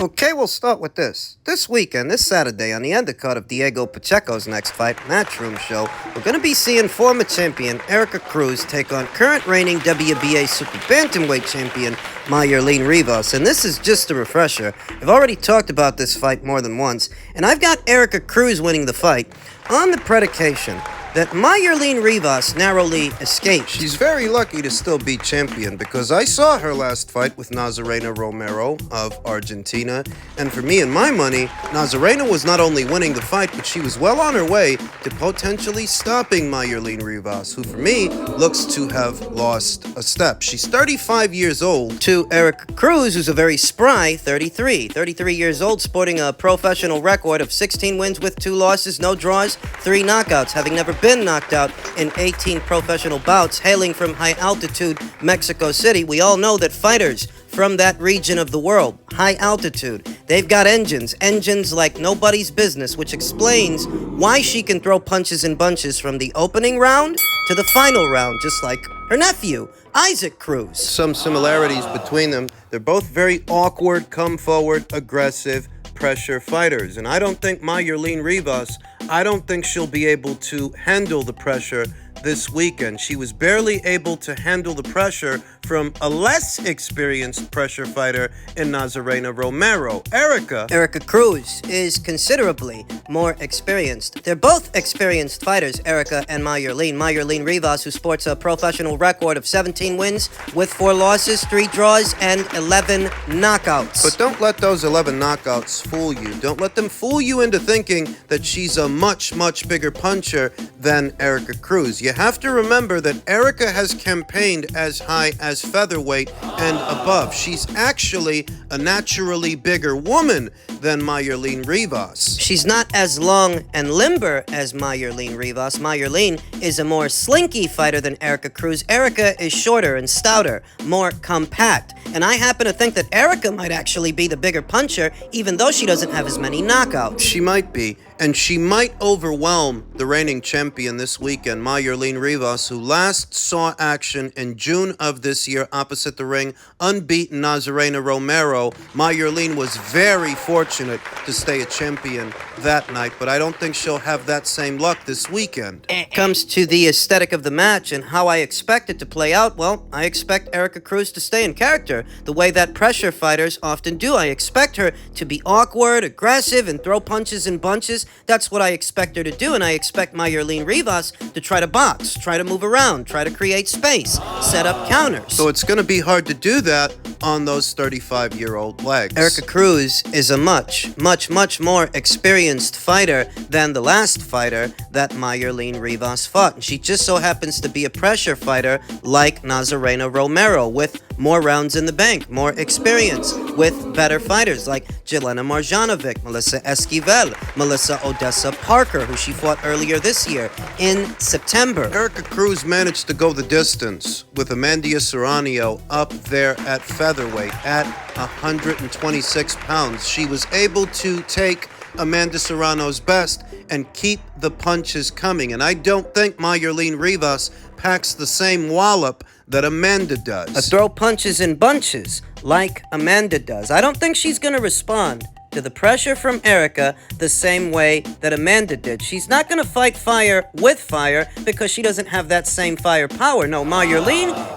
Okay, we'll start with this. This weekend, this Saturday, on the undercard of Diego Pacheco's next fight, Matchroom Show, we're going to be seeing former champion Erica Cruz take on current reigning WBA Super Bantamweight champion Myer Rivas. And this is just a refresher. I've already talked about this fight more than once, and I've got Erica Cruz winning the fight on the predication that Myer Rivas narrowly escaped. She's very lucky to still be champion because I saw her last fight with Nazarena Romero of Argentina, and for me and my money, Nazarena was not only winning the fight, but she was well on her way to potentially stopping Myer Rivas, who for me looks to have lost a step. She's 35 years old. To Erica Cruz, who's a very spry 33 years old, sporting a professional record of 16 wins with 2 losses, no draws, 3 knockouts, having never been knocked out in 18 professional bouts, hailing from high-altitude Mexico City. We all know that fighters from that region of the world, high altitude, they've got engines like nobody's business, which explains why she can throw punches in bunches from the opening round to the final round, just like her nephew, Isaac Cruz. Some similarities between them. They're both very awkward, come forward, aggressive, pressure fighters. And I don't think Myer Rivas, I don't think she'll be able to handle the pressure this weekend. She was barely able to handle the pressure from a less experienced pressure fighter in Nazarena Romero. Erica Cruz is considerably more experienced. They're both experienced fighters, Erica and Myer Rivas, who sports a professional record of 17 wins with 4 losses, 3 draws, and 11 knockouts. But don't let those 11 knockouts fool you. Don't let them fool you into thinking that she's a much, much bigger puncher than Erica Cruz. You have to remember that Erica has campaigned as high as featherweight and above. She's actually a naturally bigger woman than Myer Rivas. She's not as long and limber as Myer Rivas. Myer is a more slinky fighter than Erica Cruz. Erica is shorter and stouter, more compact. And I happen to think that Erica might actually be the bigger puncher, even though she doesn't have as many knockouts. She might be, and she might overwhelm the reigning champion this weekend, Myer Rivas, who last saw action in June of this year opposite the ring, unbeaten Nazarena Romero. Myer was very fortunate to stay a champion that night, but I don't think she'll have that same luck this weekend. Comes to the aesthetic of the match and how I expect it to play out, well, I expect Erica Cruz to stay in character, the way that pressure fighters often do. I expect her to be awkward, aggressive, and throw punches in bunches. That's what I expect her to do, and I expect Myer Rivas to try to box, try to move around, try to create space, set up counters. So it's going to be hard to do that on those 35-year-old legs. Erica Cruz is a much more experienced fighter than the last fighter that Myer Rivas fought. And she just so happens to be a pressure fighter like Nazarena Romero, with more rounds in the bank, more experience, with better fighters like Jelena Marjanovic, Melissa Esquivel, Melissa Odessa Parker, who she fought earlier this year in September. Erica Cruz managed to go the distance with Amandia Serrano up there at featherweight at 126 pounds. She was able to take Amanda Serrano's best and keep the punches coming. And I don't think Myer Rivas packs the same wallop that Amanda does. Throw punches in bunches like Amanda does. I don't think she's going to respond to the pressure from Erica the same way that Amanda did. She's not going to fight fire with fire because she doesn't have that same firepower. No, Myer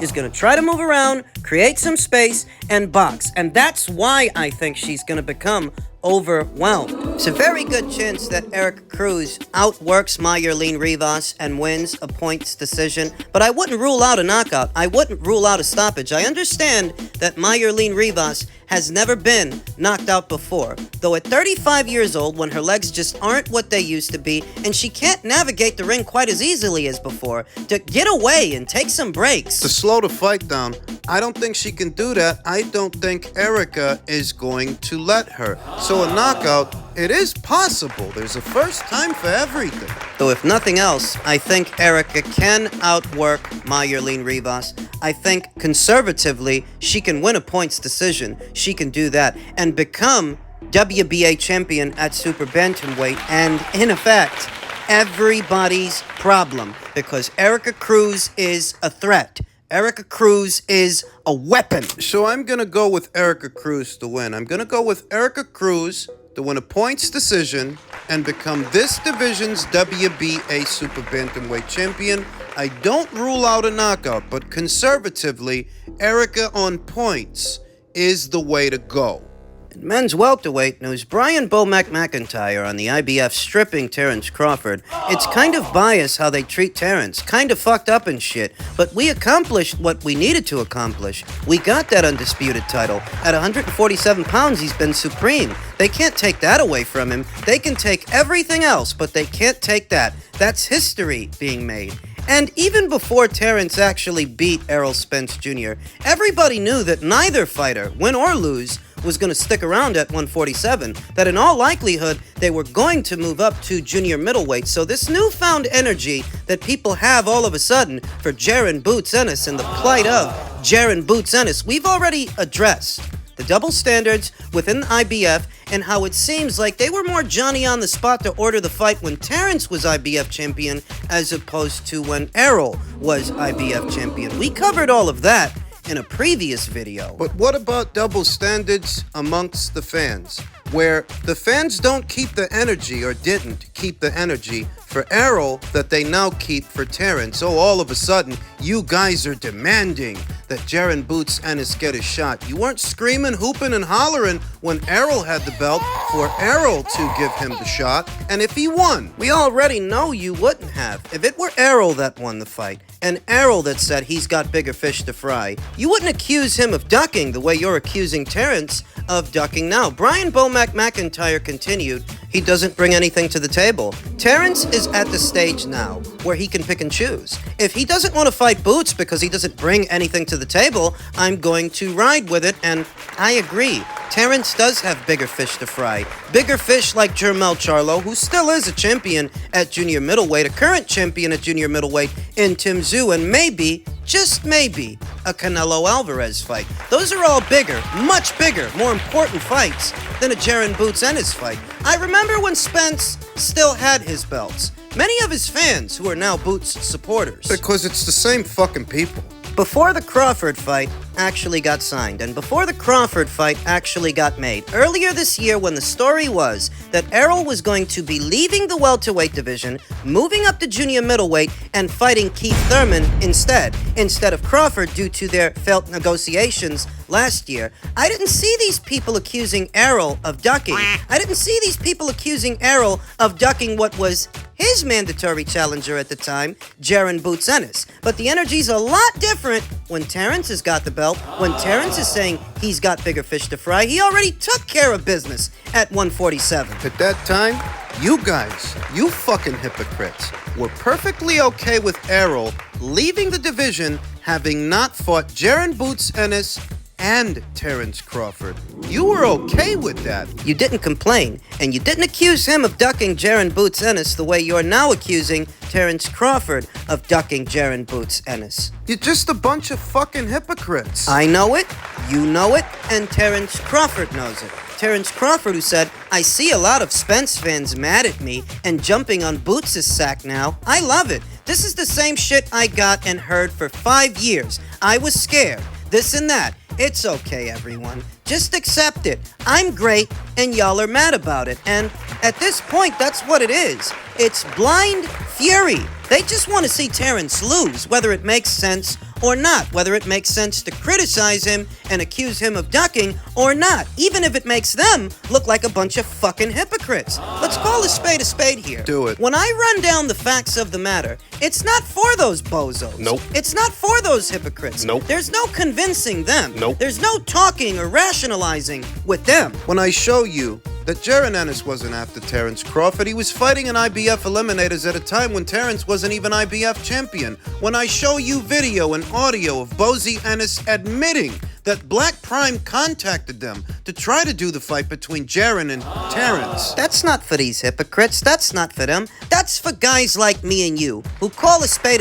is going to try to move around, create some space, and box. And that's why I think she's going to become overwhelmed. It's a very good chance that Erica Cruz outworks Myer Rivas and wins a points decision, but I wouldn't rule out a knockout. I wouldn't rule out a stoppage. I understand that Myer Rivas has never been knocked out before, though at 35 years old, when her legs just aren't what they used to be, and she can't navigate the ring quite as easily as before, to get away and take some breaks. To slow the fight down, I don't think she can do that. I don't think Erica is going to let her. So a knockout, it is possible. There's a first time for everything. Though if nothing else, I think Erica can outwork Myer Rivas. I think conservatively, she can win a points decision. She can do that and become WBA champion at Super Bantamweight, and in effect, everybody's problem, because Erica Cruz is a threat. Erica Cruz is a weapon. So I'm going to go with Erica Cruz to win. I'm going to go with Erica Cruz to win a points decision and become this division's WBA Super Bantamweight champion. I don't rule out a knockout, but conservatively, Erica on points is the way to go. In men's welterweight news, Brian Bomac McIntyre on the IBF stripping Terence Crawford. It's kind of biased how they treat Terence, kind of fucked up and shit, but we accomplished what we needed to accomplish. We got that undisputed title. At 147 pounds, he's been supreme. They can't take that away from him. They can take everything else, but they can't take that. That's history being made. And even before Terence actually beat Errol Spence Jr., everybody knew that neither fighter, win or lose, was going to stick around at 147, that in all likelihood, they were going to move up to junior middleweight. So this newfound energy that people have all of a sudden for Jaron Boots Ennis and the plight of Jaron Boots Ennis, we've already addressed the double standards within the IBF and how it seems like they were more Johnny on the spot to order the fight when Terence was IBF champion as opposed to when Errol was IBF champion. We covered all of that in a previous video. But what about double standards amongst the fans? Where the fans don't keep the energy, or didn't keep the energy, for Errol that they now keep for Terence. Oh, all of a sudden, you guys are demanding that Jaron Boots Ennis get a shot. You weren't screaming, hooping, and hollering when Errol had the belt for Errol to give him the shot. And if he won, we already know you wouldn't have. If it were Errol that won the fight, and Errol that said he's got bigger fish to fry, you wouldn't accuse him of ducking the way you're accusing Terence of ducking now. Brian Bomac McIntyre continued, he doesn't bring anything to the table. Terence is at the stage now where he can pick and choose. If he doesn't want to fight Boots because he doesn't bring anything to the table, I'm going to ride with it, and I agree. Terence does have bigger fish to fry. Bigger fish like Jermell Charlo, who still is a champion at junior middleweight, a current champion at junior middleweight in Tim Tszyu, and maybe, just maybe, a Canelo Alvarez fight. Those are all bigger, much bigger, more important fights than a Jaron Boots Ennis fight. I remember when Spence still had his belts. Many of his fans who are now Boots supporters. because it's the same fucking people. Before the Crawford fight actually got signed, and before the Crawford fight actually got made, earlier this year when the story was that Errol was going to be leaving the welterweight division, moving up to junior middleweight, and fighting Keith Thurman instead of Crawford due to their failed negotiations last year, I didn't see these people accusing Errol of ducking. I didn't see these people accusing Errol of ducking what was his mandatory challenger at the time, Jaron Boots Ennis. But the energy's a lot different when Terence has got the belt, when Terence is saying he's got bigger fish to fry. He already took care of business at 147. At that time, you guys, you fucking hypocrites, were perfectly okay with Errol leaving the division having not fought Jaron Boots Ennis and Terence Crawford. You were okay with that. You didn't complain, and you didn't accuse him of ducking Jaron Boots Ennis the way you're now accusing Terence Crawford of ducking Jaron Boots Ennis. You're just a bunch of fucking hypocrites. I know it, you know it, and Terence Crawford knows it. Terence Crawford, who said, I see a lot of Spence fans mad at me and jumping on Boots' sack now. I love it. This is the same shit I got and heard for 5 years. I was scared. This and that. It's okay, everyone. Just accept it. I'm great, and y'all are mad about it. And at this point, that's what it is. It's blind fury. They just want to see Terence lose, whether it makes sense or not, whether it makes sense to criticize him and accuse him of ducking or not, even if it makes them look like a bunch of fucking hypocrites. Let's call a spade here. Do it. When I run down the facts of the matter, it's not for those bozos. Nope. It's not for those hypocrites. Nope. There's no convincing them. Nope. There's no talking or rationalizing with them. When I show you that Jaron Ennis wasn't after Terence Crawford, he was fighting in IBF eliminators at a time when Terence wasn't even IBF champion. When I show you video and audio of Bozy Ennis admitting that Black Prime contacted them to try to do the fight between Jaren and Terrence. That's not for these hypocrites. That's not for them. That's for guys like me and you, who call a spade,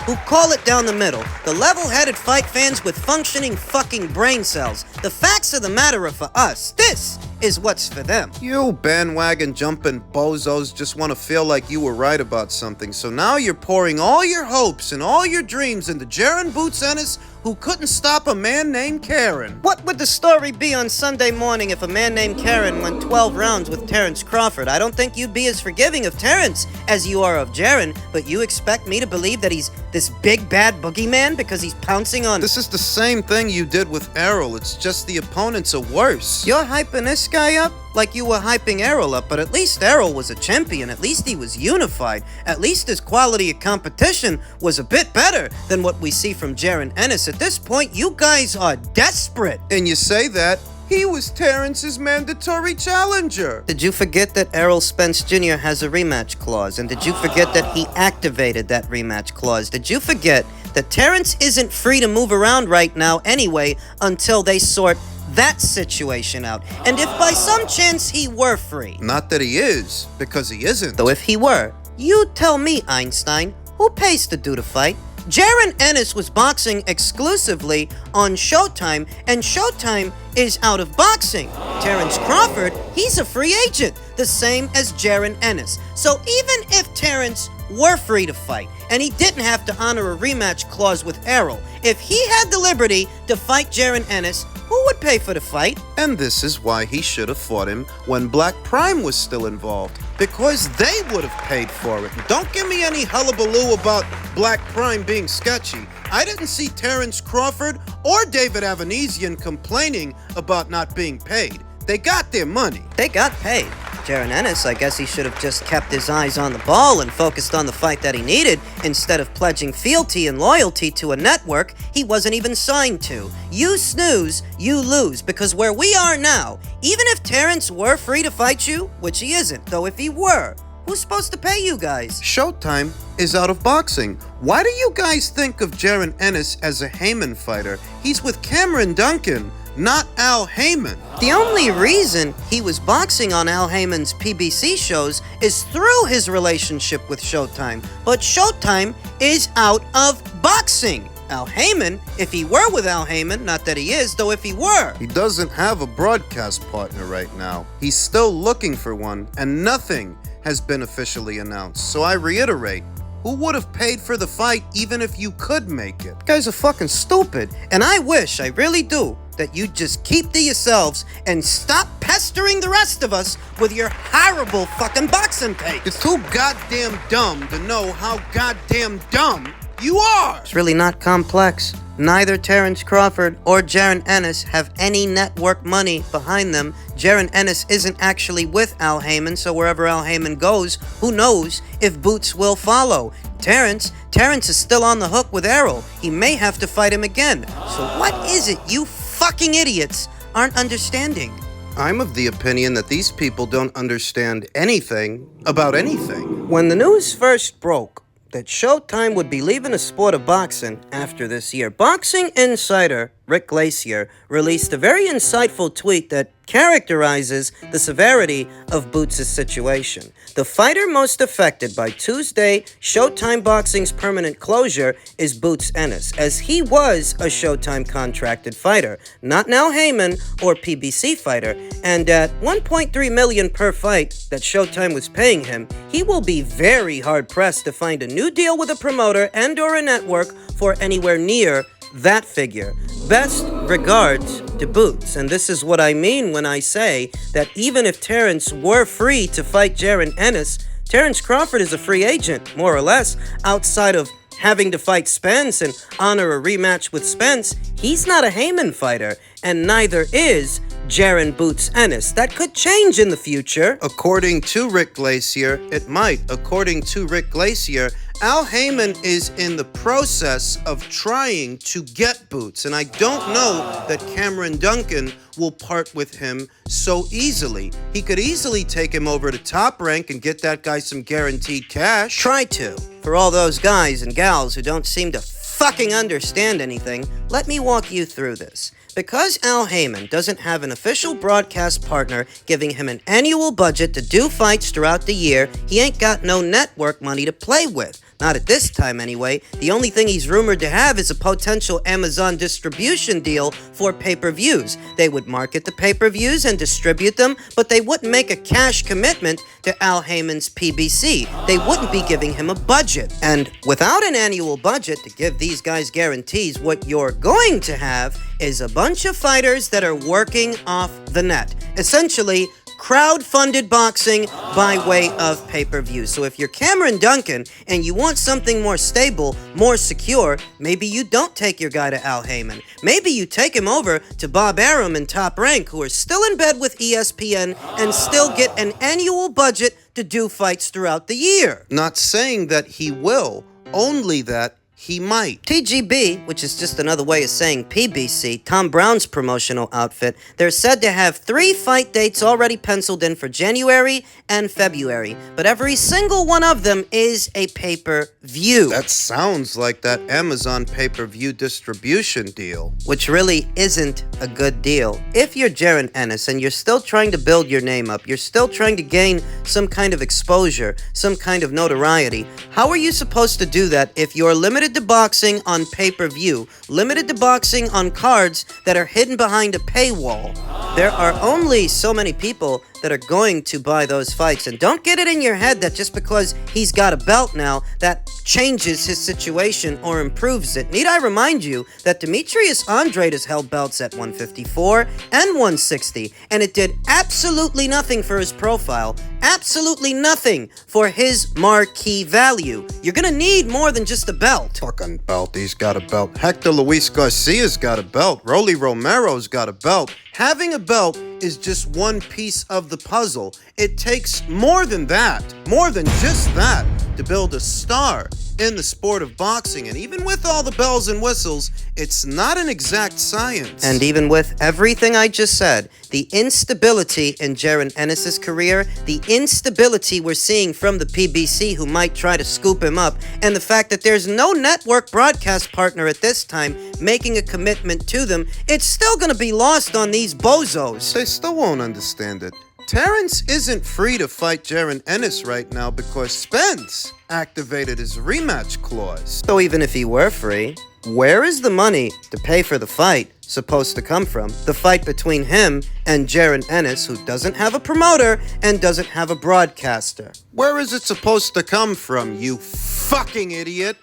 who call it down the middle. The level-headed fight fans with functioning fucking brain cells. The facts of the matter are for us. This is what's for them. You bandwagon jumping bozos just want to feel like you were right about something, so now you're pouring all your hopes and all your dreams into Jaren Boots Ennis, who couldn't stop a man named Karen. What would the story be on Sunday morning if a man named Karen went 12 rounds with Terrence Crawford? I don't think you'd be as forgiving of Terrence as you are of Jaren, but you expect me to believe that he's this big bad boogeyman because he's pouncing on... This is the same thing you did with Errol. It's just the opponents are worse. You're hyping this guy up like you were hyping Errol up, but at least Errol was a champion. At least he was unified. At least his quality of competition was a bit better than what we see from Jaren Ennis. At this point, you guys are desperate. And you say that he was Terrence's mandatory challenger. Did you forget that Errol Spence Jr. has a rematch clause? And did you forget that he activated that rematch clause? Did you forget that Terrence isn't free to move around right now anyway until they sort that situation out? And if by some chance he were free... Not that he is, because he isn't. Though if he were, you tell me, Einstein, who pays to do the fight? Jaren Ennis was boxing exclusively on Showtime, and Showtime is out of boxing. Terrence Crawford, he's a free agent, the same as Jaren Ennis. So even if Terrence were free to fight, and he didn't have to honor a rematch clause with Errol, if he had the liberty to fight Jaren Ennis, who would pay for the fight? And this is why he should have fought him when Black Prime was still involved. Because they would have paid for it. And don't give me any hullabaloo about Black Prime being sketchy. I didn't see Terrence Crawford or David Avanesian complaining about not being paid. They got their money. They got paid. Jaren Ennis, I guess he should have just kept his eyes on the ball and focused on the fight that he needed, instead of pledging fealty and loyalty to a network he wasn't even signed to. You snooze, you lose, because where we are now, even if Terrence were free to fight you, which he isn't, though if he were, who's supposed to pay you guys? Showtime is out of boxing. Why do you guys think of Jaren Ennis as a Heyman fighter? He's with Cameron Duncan, not Al Heyman. The only reason he was boxing on Al Heyman's PBC shows is through his relationship with Showtime. But Showtime is out of boxing. Al Heyman, if he were with Al Heyman, not that he is, though if he were. He doesn't have a broadcast partner right now. He's still looking for one, and nothing has been officially announced. So I reiterate, who would have paid for the fight even if you could make it? You guys are fucking stupid, and I wish, I really do, that you just keep to yourselves and stop pestering the rest of us with your horrible fucking boxing takes. You're too goddamn dumb to know how goddamn dumb you are. It's really not complex. Neither Terrence Crawford or Jaren Ennis have any network money behind them. Jaren Ennis isn't actually with Al Heyman, so wherever Al Heyman goes, who knows if Boots will follow. Terrence is still on the hook with Errol. He may have to fight him again. So what is it you fucking idiots aren't understanding? I'm of the opinion that these people don't understand anything about anything. When the news first broke that Showtime would be leaving the sport of boxing after this year, Boxing Insider Rick Glacier released a very insightful tweet that characterizes the severity of Boots' situation. The fighter most affected by Tuesday Showtime Boxing's permanent closure is Boots Ennis, as he was a Showtime contracted fighter, not an Al Heyman or PBC fighter, and at $1.3 million per fight that Showtime was paying him, he will be very hard-pressed to find a new deal with a promoter and or a network for anywhere near that figure. Best regards to Boots. And this is what I mean when I say that even if Terrence were free to fight Jaren Ennis, Terrence Crawford is a free agent, more or less, outside of having to fight Spence and honor a rematch with Spence. He's not a Heyman fighter, and neither is Jaren Boots Ennis. That could change in the future. According to Rick Glacier, it might. According to Rick Glacier, Al Heyman is in the process of trying to get Boots, and I don't know that Cameron Duncan will part with him so easily. He could easily take him over to Top Rank and get that guy some guaranteed cash. Try to. For all those guys and gals who don't seem to fucking understand anything, let me walk you through this. Because Al Heyman doesn't have an official broadcast partner giving him an annual budget to do fights throughout the year, he ain't got no network money to play with. Not at this time, anyway. The only thing he's rumored to have is a potential Amazon distribution deal for pay-per-views. They would market the pay-per-views and distribute them, but they wouldn't make a cash commitment to Al Heyman's PBC. They wouldn't be giving him a budget. And without an annual budget to give these guys guarantees, what you're going to have is a bunch of fighters that are working off the net. Essentially, crowd-funded boxing by way of pay-per-view. So if you're Cameron Duncan and you want something more stable, more secure, maybe you don't take your guy to Al Heyman. Maybe you take him over to Bob Arum and Top Rank, who are still in bed with ESPN and still get an annual budget to do fights throughout the year. Not saying that he will, only that he might. TGB, which is just another way of saying PBC, Tom Brown's promotional outfit, they're said to have 3 fight dates already penciled in for January and February, but every single one of them is a pay-per-view. That sounds like that Amazon pay-per-view distribution deal. Which really isn't a good deal. If you're Jaron Ennis and you're still trying to build your name up, you're still trying to gain some kind of exposure, some kind of notoriety, how are you supposed to do that if you're limited to boxing on pay-per-view, limited to boxing on cards that are hidden behind a paywall? There are only so many people that are going to buy those fights, and don't get it in your head that just because he's got a belt now, that changes his situation or improves it. Need I remind you that Demetrius Andrade has held belts at 154 and 160, and it did absolutely nothing for his profile, absolutely nothing for his marquee value. You're gonna need more than just a belt. Fucking belt, he's got a belt. Hector Luis Garcia's got a belt. Rolly Romero's got a belt. Having a belt is just one piece of the puzzle. It takes more than that, more than just that, to build a star in the sport of boxing. And even with all the bells and whistles, it's not an exact science. And even with everything I just said, the instability in Jaron Ennis' career, the instability we're seeing from the PBC who might try to scoop him up, and the fact that there's no network broadcast partner at this time making a commitment to them, it's still gonna be lost on these bozos. They still won't understand it. Terrence isn't free to fight Jaron Ennis right now because Spence activated his rematch clause. So even if he were free, where is the money to pay for the fight supposed to come from? The fight between him and Jaron Ennis, who doesn't have a promoter and doesn't have a broadcaster. Where is it supposed to come from, you fucking idiot?